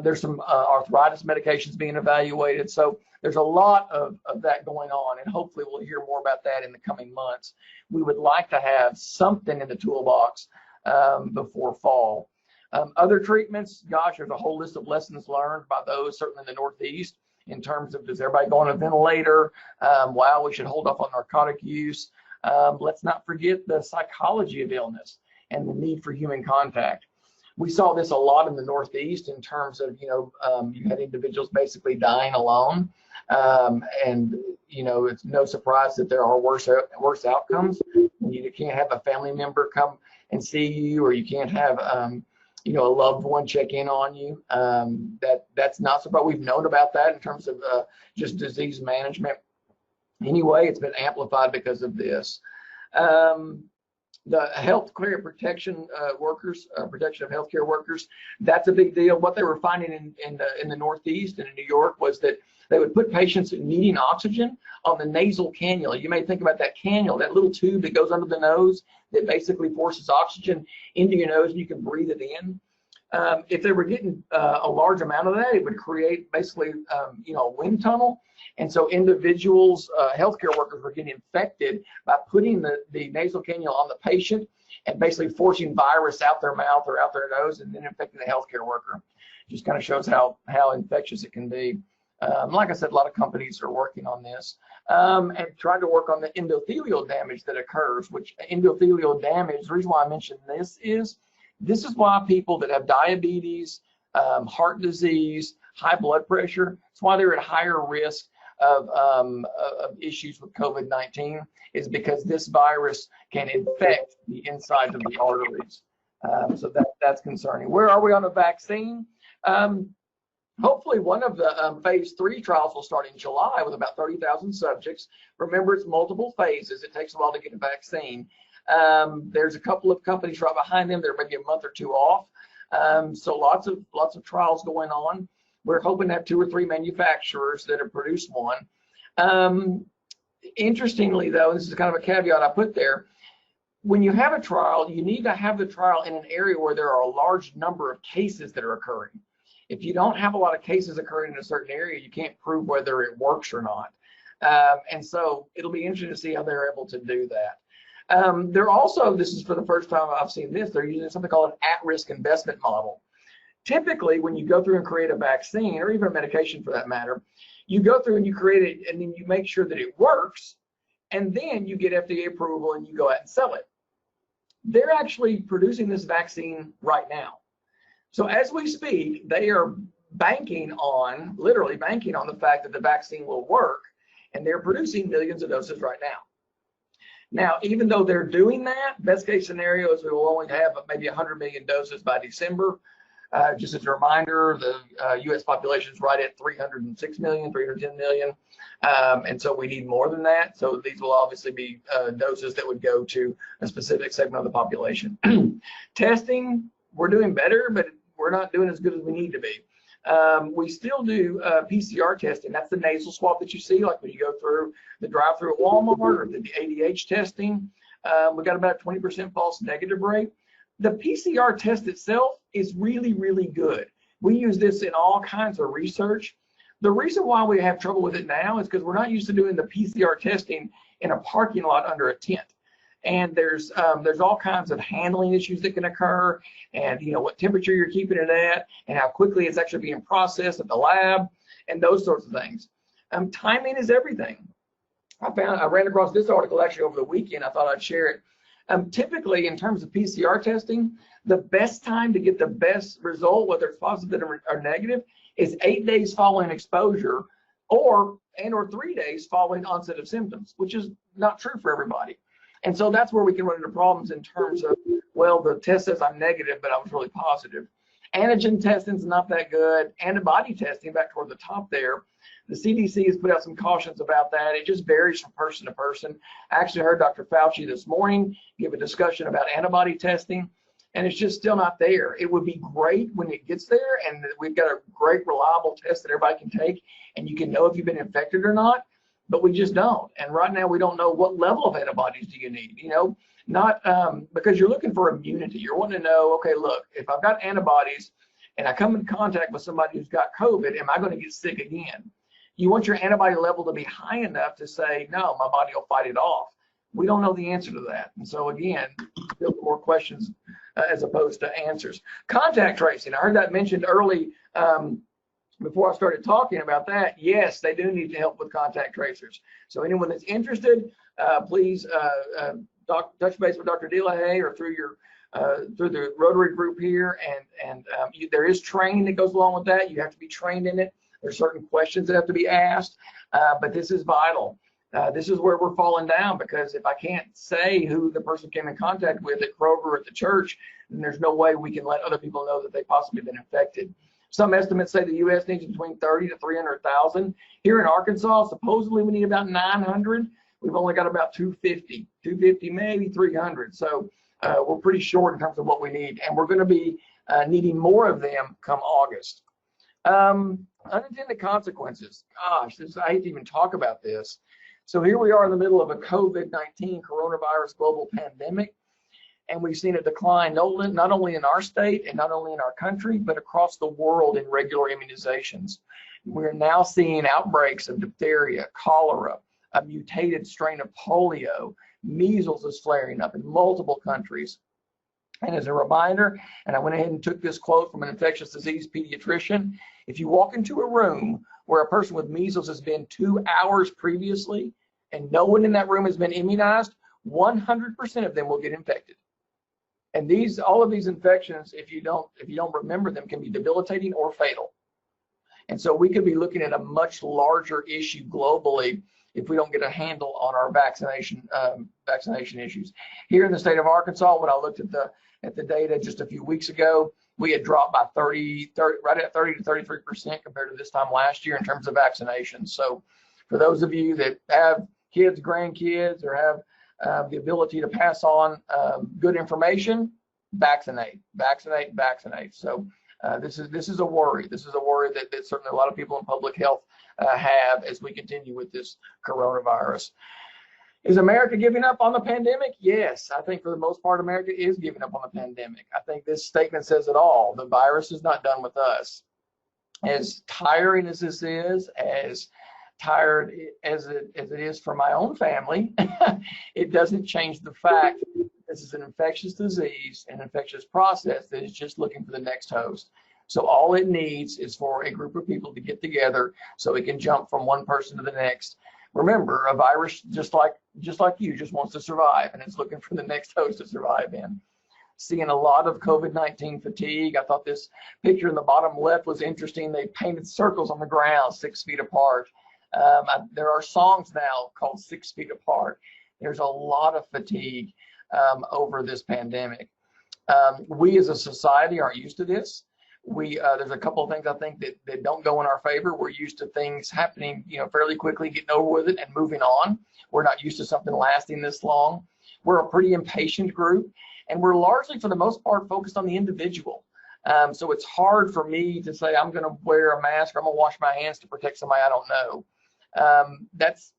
There's some arthritis medications being evaluated. So there's a lot of that going on, and hopefully we'll hear more about that in the coming months. We would like to have something in the toolbox before fall. Other treatments, gosh, there's a whole list of lessons learned by those, certainly in the Northeast, in terms of, does everybody go on a ventilator? Wow, we should hold off on narcotic use. Let's not forget the psychology of illness and the need for human contact. We saw this a lot in the Northeast in terms of, you had individuals basically dying alone. And, it's no surprise that there are worse outcomes. You can't have a family member come and see you, or you can't have, a loved one check in on you. That's not surprising. We've known about that in terms of just disease management. Anyway, it's been amplified because of this. The health care protection workers, protection of healthcare workers, that's a big deal. What they were finding in the Northeast and in New York was that they would put patients needing oxygen on the nasal cannula. You may think about that cannula, that little tube that goes under the nose that basically forces oxygen into your nose and you can breathe it in. If they were getting a large amount of that, it would create basically, a wind tunnel. And so individuals, healthcare workers were getting infected by putting the nasal cannula on the patient and basically forcing virus out their mouth or out their nose and then infecting the healthcare worker. Just kind of shows how infectious it can be. Like I said, a lot of companies are working on this and trying to work on the endothelial damage that occurs, which endothelial damage, the reason why I mentioned this is why people that have diabetes, heart disease, high blood pressure, it's why they're at higher risk of issues with COVID-19, is because this virus can infect the insides of the arteries. So that's concerning. Where are we on the vaccine? Hopefully one of the phase 3 trials will start in July with about 30,000 subjects. Remember, it's multiple phases. It takes a while to get a vaccine. There's a couple of companies right behind them. They're maybe a month or 2 off. So lots of trials going on. We're hoping to have 2 or 3 manufacturers that have produced one. Interestingly, though, this is kind of a caveat I put there. When you have a trial, you need to have the trial in an area where there are a large number of cases that are occurring. If you don't have a lot of cases occurring in a certain area, you can't prove whether it works or not. And so it'll be interesting to see how they're able to do that. They're also, this is for the first time I've seen this, they're using something called an at-risk investment model. Typically, when you go through and create a vaccine, or even a medication for that matter, you go through and you create it, and then you make sure that it works, and then you get FDA approval and you go out and sell it. They're actually producing this vaccine right now. So as we speak, they are banking on, literally banking on the fact that the vaccine will work, and they're producing millions of doses right now. Now, even though they're doing that, best case scenario is we will only have maybe 100 million doses by December. Just as a reminder, the U.S. population is right at 306 million, 310 million. And so we need more than that. So these will obviously be doses that would go to a specific segment of the population. Testing, we're doing better, but we're not doing as good as we need to be. We still do PCR testing. That's the nasal swab that you see, like when you go through the drive-through at Walmart, or the ADH testing. We got about a 20% false negative rate. The PCR test itself is really, really good. We use this in all kinds of research. The reason why we have trouble with it now is because we're not used to doing the PCR testing in a parking lot under a tent. And there's all kinds of handling issues that can occur, and what temperature you're keeping it at, and how quickly it's actually being processed at the lab, and those sorts of things. Timing is everything. I ran across this article actually over the weekend. I thought I'd share it. Typically, in terms of PCR testing, the best time to get the best result, whether it's positive or negative, is 8 days following exposure, or 3 days following onset of symptoms, which is not true for everybody. And so that's where we can run into problems in terms of, well, the test says I'm negative, but I was really positive. Antigen testing is not that good. Antibody testing, back toward the top there, the CDC has put out some cautions about that. It just varies from person to person. I actually heard Dr. Fauci this morning give a discussion about antibody testing, and it's just still not there. It would be great when it gets there, and we've got a great, reliable test that everybody can take, and you can know if you've been infected or not. But we just don't. And right now we don't know what level of antibodies do you need, not because you're looking for immunity. You're wanting to know, okay, look, if I've got antibodies and I come in contact with somebody who's got COVID, am I going to get sick again? You want your antibody level to be high enough to say, no, my body will fight it off. We don't know the answer to that. And so again, still more questions as opposed to answers. Contact tracing, I heard that mentioned early before I started talking about that. Yes, they do need to help with contact tracers. So anyone that's interested, please touch base with Dr. Dillaha or through the Rotary group here, and there is training that goes along with that. You have to be trained in it. There's certain questions that have to be asked, but this is vital. This is where we're falling down, because if I can't say who the person came in contact with at Kroger or at the church, then there's no way we can let other people know that they possibly been infected. Some estimates say the U.S. needs between 30 to 300,000. Here in Arkansas, supposedly we need about 900. We've only got about 250, maybe 300. So we're pretty short in terms of what we need, and we're going to be needing more of them come August. Unintended consequences. Gosh, I hate to even talk about this. So here we are in the middle of a COVID-19 coronavirus global pandemic. And we've seen a decline not only in our state and not only in our country, but across the world in regular immunizations. We're now seeing outbreaks of diphtheria, cholera, a mutated strain of polio. Measles is flaring up in multiple countries. And as a reminder, and I went ahead and took this quote from an infectious disease pediatrician, if you walk into a room where a person with measles has been 2 hours previously and no one in that room has been immunized, 100% of them will get infected. And all of these infections, if you don't remember them, can be debilitating or fatal. And so we could be looking at a much larger issue globally if we don't get a handle on our vaccination issues. Here in the state of Arkansas, when I looked at the data just a few weeks ago, we had dropped by 30 to 33% compared to this time last year in terms of vaccinations. So for those of you that have kids, grandkids, or have the ability to pass on good information, vaccinate. So this is a worry. This is a worry that certainly a lot of people in public health have as we continue with this coronavirus. Is America giving up on the pandemic? Yes, I think for the most part, America is giving up on the pandemic. I think this statement says it all. The virus is not done with us. As tiring as this is, as tired as it is for my own family, it doesn't change the fact that this is an infectious disease, an infectious process that is just looking for the next host. So all it needs is for a group of people to get together so it can jump from one person to the next. Remember, a virus, just like you, just wants to survive, and it's looking for the next host to survive in. Seeing a lot of COVID-19 fatigue. I thought this picture in the bottom left was interesting. They painted circles on the ground 6 feet apart. There are songs now called 6 feet apart. There's a lot of fatigue over this pandemic. We as a society aren't used to this. There's a couple of things I think that don't go in our favor. We're used to things happening, fairly quickly, getting over with it and moving on. We're not used to something lasting this long. We're a pretty impatient group, and we're largely, for the most part, focused on the individual. So it's hard for me to say I'm going to wear a mask or I'm going to wash my hands to protect somebody I don't know. That's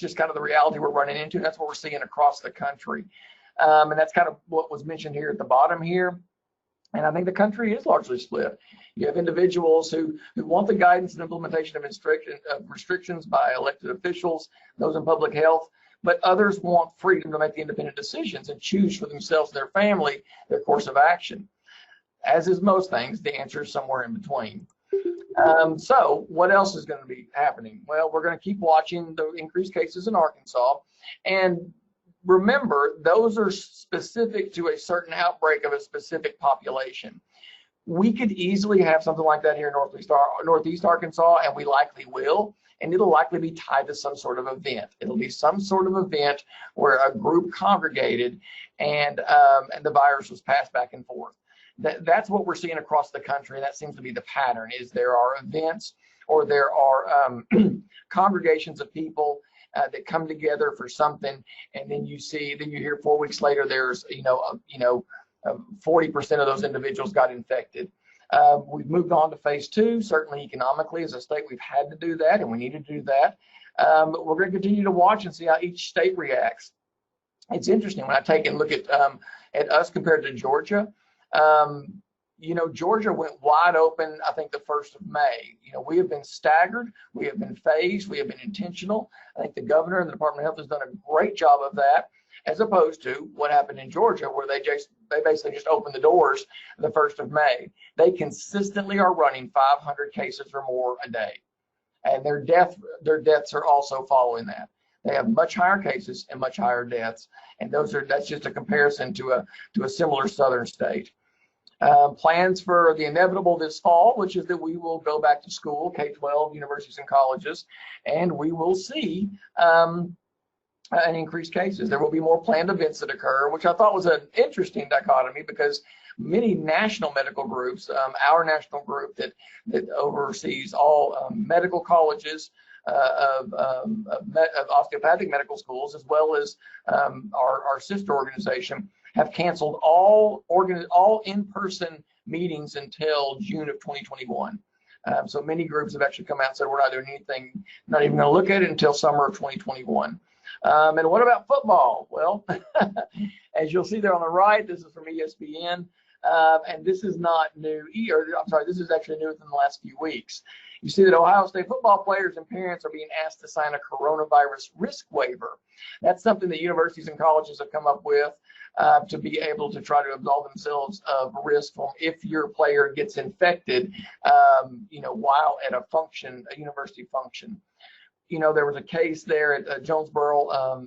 just kind of the reality we're running into. That's what we're seeing across the country. And that's kind of what was mentioned here at the bottom here. And I think the country is largely split. You have individuals who want the guidance and implementation of restrictions by elected officials, those in public health, but others want freedom to make the independent decisions and choose for themselves and their family their course of action. As is most things, the answer is somewhere in between. So what else is going to be happening? Well, we're going to keep watching the increased cases in Arkansas. And remember, those are specific to a certain outbreak of a specific population. We could easily have something like that here in Northeast Arkansas, and we likely will. And it'll likely be tied to some sort of event. It'll be some sort of event where a group congregated and the virus was passed back and forth. That's what we're seeing across the country, and that seems to be the pattern, is there are events or there are congregations of people that come together for something, and then you hear 4 weeks later there's 40% of those individuals got infected. We've moved on to phase 2. Certainly economically as a state we've had to do that, and we need to do that. But we're going to continue to watch and see how each state reacts. It's interesting when I take and look at us compared to Georgia. Georgia went wide open, I think, the 1st of May. We have been staggered, we have been phased, we have been intentional. I think the governor and the Department of Health has done a great job of that, as opposed to what happened in Georgia, where they basically just opened the doors the 1st of May. They consistently are running 500 cases or more a day, and their deaths are also following that. They have much higher cases and much higher deaths, and that's just a comparison to a similar southern state. Plans for the inevitable this fall, which is that we will go back to school, K-12, universities and colleges, and we will see an increased cases. There will be more planned events that occur, which I thought was an interesting dichotomy, because many national medical groups, our national group that oversees all medical colleges of osteopathic medical schools, as well as our sister organization, have canceled all in-person meetings until June of 2021. So many groups have actually come out and said we're not doing anything, not even going to look at it until summer of 2021. And what about football? Well, as you'll see there on the right, this is from ESPN, and this is not new. This is actually new within the last few weeks. You see that Ohio State football players and parents are being asked to sign a coronavirus risk waiver. That's something that universities and colleges have come up with to be able to try to absolve themselves of risk from if your player gets infected, while at a university function. There was a case there at Jonesboro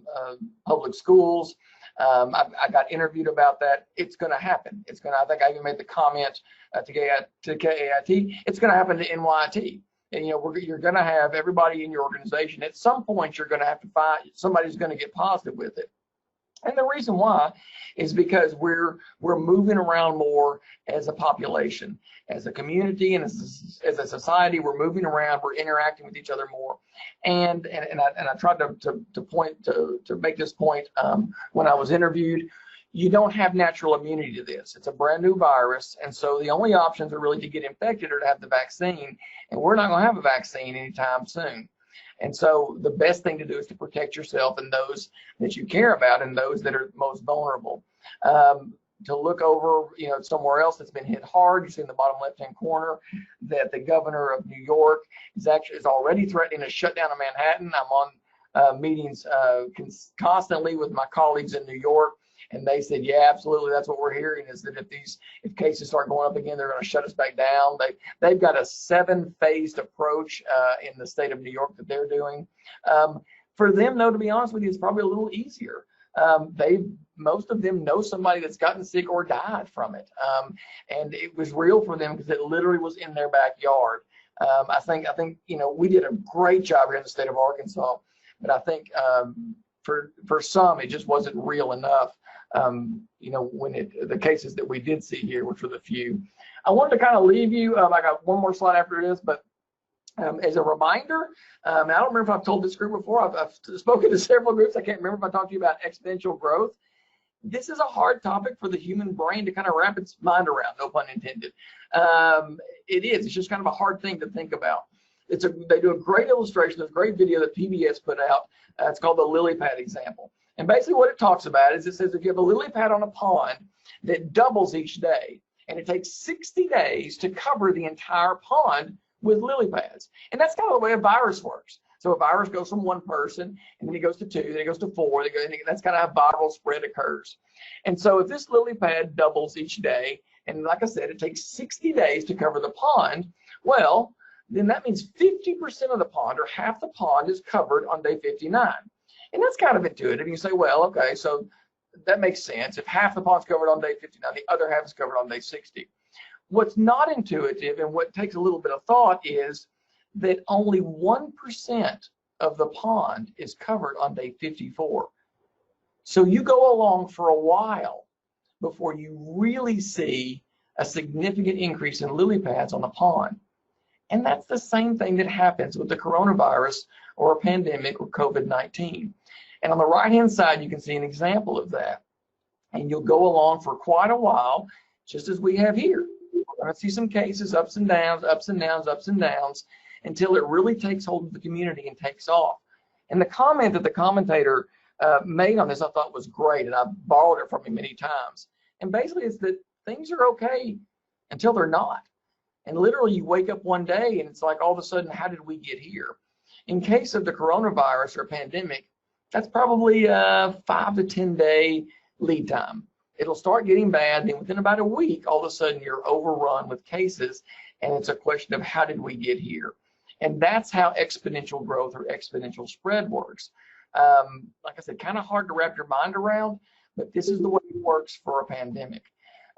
Public Schools. I got interviewed about that. It's going to happen. I think I even made the comment to KAIT. It's going to happen to NYIT. And you're going to have everybody in your organization. At some point, you're going to have to find somebody's going to get positive with it. And the reason why is because we're moving around more as a population, as a community, and as a society. We're moving around. We're interacting with each other more. And I tried to make this point when I was interviewed. You don't have natural immunity to this. It's a brand new virus, and so the only options are really to get infected or to have the vaccine. And we're not going to have a vaccine anytime soon. And so the best thing to do is to protect yourself and those that you care about and those that are most vulnerable. to look over, somewhere else that's been hit hard. You see in the bottom left-hand corner that the governor of New York is already threatening a shutdown of Manhattan. I'm on meetings constantly with my colleagues in New York, and they said, yeah, absolutely, that's what we're hearing, is that if cases start going up again, they're going to shut us back down. They've got a 7-phased approach in the state of New York that they're doing. For them, though, to be honest with you, it's probably a little easier. Most of them know somebody that's gotten sick or died from it, and it was real for them because it literally was in their backyard. I think we did a great job here in the state of Arkansas, but I think for some it just wasn't real enough. When the cases that we did see here, which were the few. I wanted to kind of leave you. I got one more slide after this, but as a reminder, I don't remember if I've told this group before. I've spoken to several groups. I can't remember if I talked to you about exponential growth. This is a hard topic for the human brain to kind of wrap its mind around, no pun intended. It is. It's just kind of a hard thing to think about. They do a great illustration. There's a great video that PBS put out. It's called the lily pad example. And basically what it talks about is it says if you have a lily pad on a pond that doubles each day, and it takes 60 days to cover the entire pond with lily pads. And that's kind of the way a virus works. So a virus goes from one person, and then it goes to 2, then it goes to 4. That's kind of how viral spread occurs. And so if this lily pad doubles each day, and like I said, it takes 60 days to cover the pond, well, then that means 50% of the pond, or half the pond, is covered on day 59. And that's kind of intuitive. You say, well, okay, so that makes sense. If half the pond's covered on day 59, the other half is covered on day 60. What's not intuitive and what takes a little bit of thought is that only 1% of the pond is covered on day 54. So you go along for a while before you really see a significant increase in lily pads on the pond. And that's the same thing that happens with the coronavirus or a pandemic or COVID-19. And on the right-hand side, you can see an example of that. And you'll go along for quite a while, just as we have here. We're going to see some cases, ups and downs, ups and downs, ups and downs, until it really takes hold of the community and takes off. And the comment that the commentator made on this I thought was great, and I borrowed it from him many times. And basically it's that things are okay until they're not. And literally you wake up one day and it's like all of a sudden, how did we get here? In case of the coronavirus or pandemic, that's probably a 5 to 10 day lead time. It'll start getting bad, then within about a week, all of a sudden you're overrun with cases, and it's a question of how did we get here? And that's how exponential growth or exponential spread works. Like I said, kind of hard to wrap your mind around, but this is the way it works for a pandemic.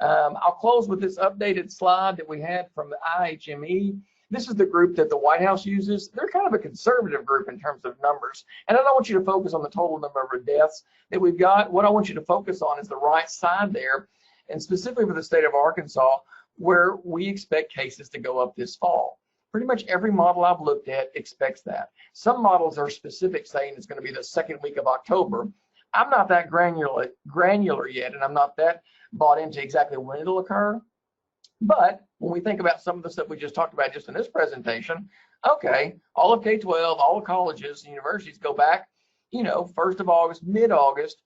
I'll close with this updated slide that we had from the IHME. This is the group that the White House uses. They're kind of a conservative group in terms of numbers. And I don't want you to focus on the total number of deaths that we've got. What I want you to focus on is the right side there, and specifically for the state of Arkansas, where we expect cases to go up this fall. Pretty much every model I've looked at expects that. Some models are specific, saying it's going to be the second week of October. I'm not that granular yet, and I'm not that bought into exactly when it'll occur. But when we think about some of the stuff we just talked about just in this presentation, okay, all of K-12, all the colleges and universities go back, 1st of August, mid-August,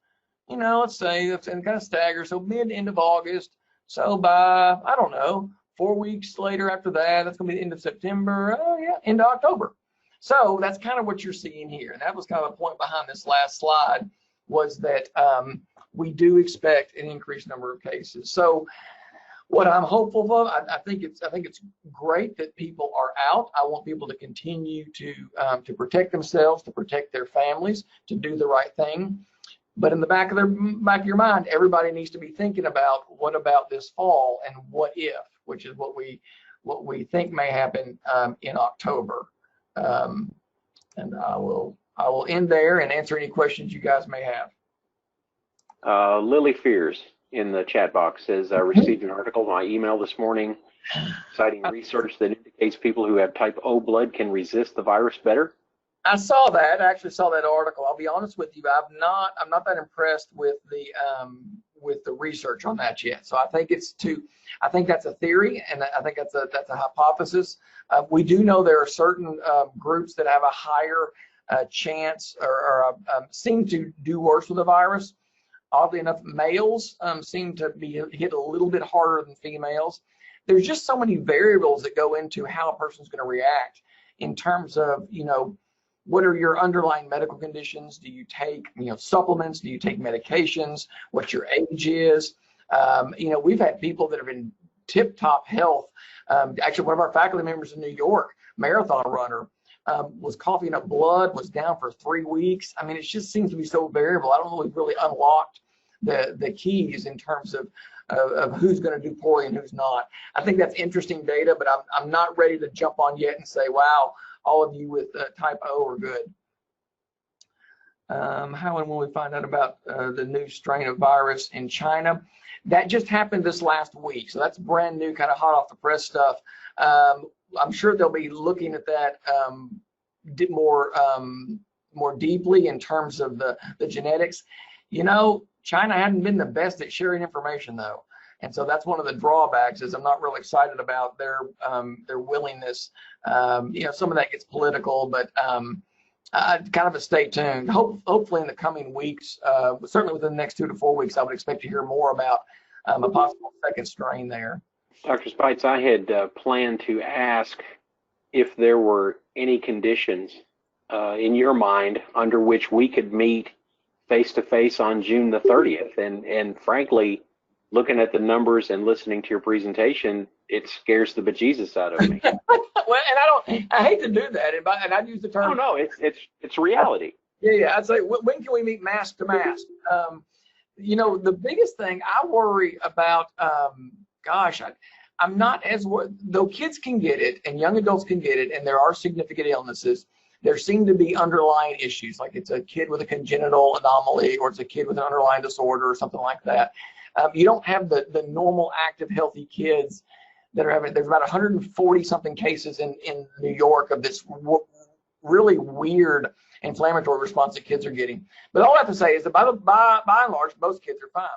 let's say, and kind of stagger, so mid-end of August. So by, I don't know, 4 weeks later after that, that's going to be the end of September, end of October. So that's kind of what you're seeing here. And that was kind of the point behind this last slide, was that we do expect an increased number of cases. So what I'm hopeful of, I think it's great that people are out. I want people to continue to protect themselves, to protect their families, to do the right thing. But in the back of your mind, everybody needs to be thinking about what about this fall and what if, which is what we think may happen in October. And I will end there and answer any questions you guys may have. Lily Fears in the chat box says, I received an article in my email this morning citing research that indicates people who have type O blood can resist the virus better. I saw that. I actually saw that article. I'll be honest with you, I'm not that impressed with the research on that yet. So I think that's a theory, and I think that's a hypothesis. We do know there are certain groups that have a higher chance or seem to do worse with the virus. Oddly enough, males seem to be hit a little bit harder than females. There's just so many variables that go into how a person's going to react in terms of, what are your underlying medical conditions? Do you take, supplements? Do you take medications? What your age is? We've had people that are in tip-top health. Actually, one of our faculty members in New York, marathon runner, was coughing up blood, was down for 3 weeks. I mean, it just seems to be so variable. I don't know if we've really unlocked the keys in terms of who's going to do poorly and who's not. I think that's interesting data, but I'm not ready to jump on yet and say, wow, all of you with type O are good. How and when we find out about the new strain of virus in China? That just happened this last week, so that's brand new, kind of hot off the press stuff. I'm sure they'll be looking at that more deeply in terms of the genetics. China hadn't been the best at sharing information, though, and so that's one of the drawbacks. Is I'm not really excited about their willingness. Some of that gets political, but kind of a stay tuned. Hopefully in the coming weeks, certainly within the next 2 to 4 weeks, I would expect to hear more about a possible second strain there. Dr. Speights, I had planned to ask if there were any conditions in your mind under which we could meet face-to-face on June the 30th. And frankly, looking at the numbers and listening to your presentation, it scares the bejesus out of me. Well, and I hate to do that, and I'd use the term. No, it's reality. Yeah, I'd say, when can we meet mask to mask? The biggest thing I worry about, I'm not as worried, though kids can get it and young adults can get it, and there are significant illnesses. There seem to be underlying issues, like it's a kid with a congenital anomaly, or it's a kid with an underlying disorder or something like that. You don't have the normal, active, healthy kids that are having. There's about 140 something cases in New York of this really weird inflammatory response that kids are getting. But all I have to say is that by and large, most kids are fine.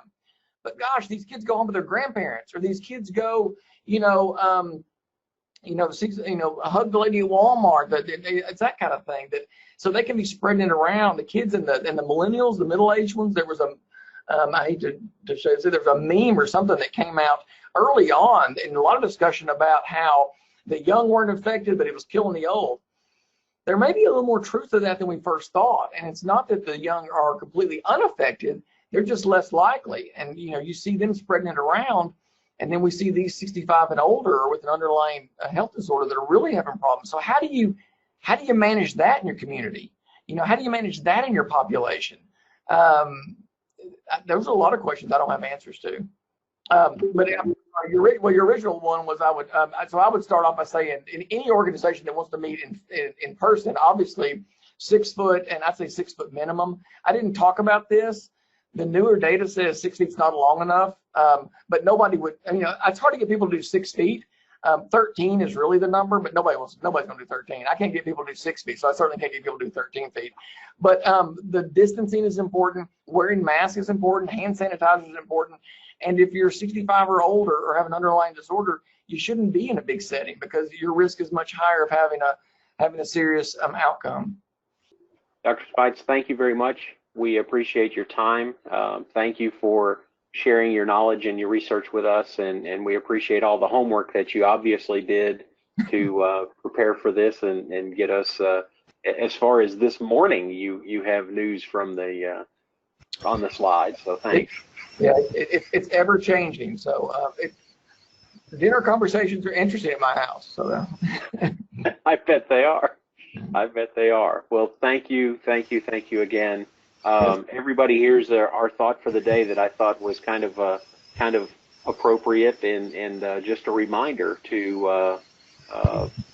But gosh, these kids go home with their grandparents, or these kids go, hug the lady at Walmart. It's that kind of thing. So they can be spreading it around. The kids and the millennials, the middle-aged ones. There was I hate to say there was a meme or something that came out early on, and a lot of discussion about how the young weren't affected, but it was killing the old. There may be a little more truth to that than we first thought, and it's not that the young are completely unaffected. They're just less likely, and you see them spreading it around, and then we see these 65 and older with an underlying health disorder that are really having problems. So how do you manage that in your community? How do you manage that in your population? There's a lot of questions I don't have answers to. But your original one was I would start off by saying, in any organization that wants to meet in person, obviously 6 foot, and I'd say 6 foot minimum. I didn't talk about this. The newer data says 6 feet's not long enough, but nobody would. It's hard to get people to do 6 feet. 13 is really the number, but nobody's going to do 13. I can't get people to do 6 feet, so I certainly can't get people to do 13 feet. But the distancing is important. Wearing masks is important. Hand sanitizer is important. And if you're 65 or older or have an underlying disorder, you shouldn't be in a big setting because your risk is much higher of having a serious outcome. Dr. Speights, thank you very much. We appreciate your time. Thank you for sharing your knowledge and your research with us, and we appreciate all the homework that you obviously did to prepare for this and get us as far as this morning. You have news from the on the slide, so thanks. It's ever changing. So the dinner conversations are interesting at my house. So I bet they are. Well, thank you again. Everybody, here's our thought for the day that I thought was kind of appropriate and just a reminder to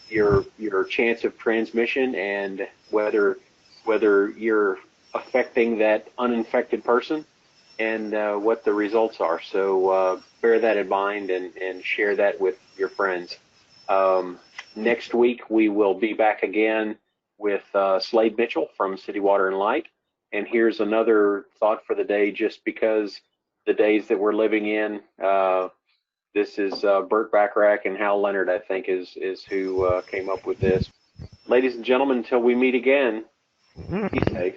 your chance of transmission and whether you're affecting that uninfected person and what the results are. So bear that in mind and share that with your friends. Next week we will be back again with Slade Mitchell from City Water and Light. And here's another thought for the day, just because the days that we're living in. This is Burt Bacharach and Hal Leonard, I think, is who came up with this. Ladies and gentlemen, until we meet again, be safe.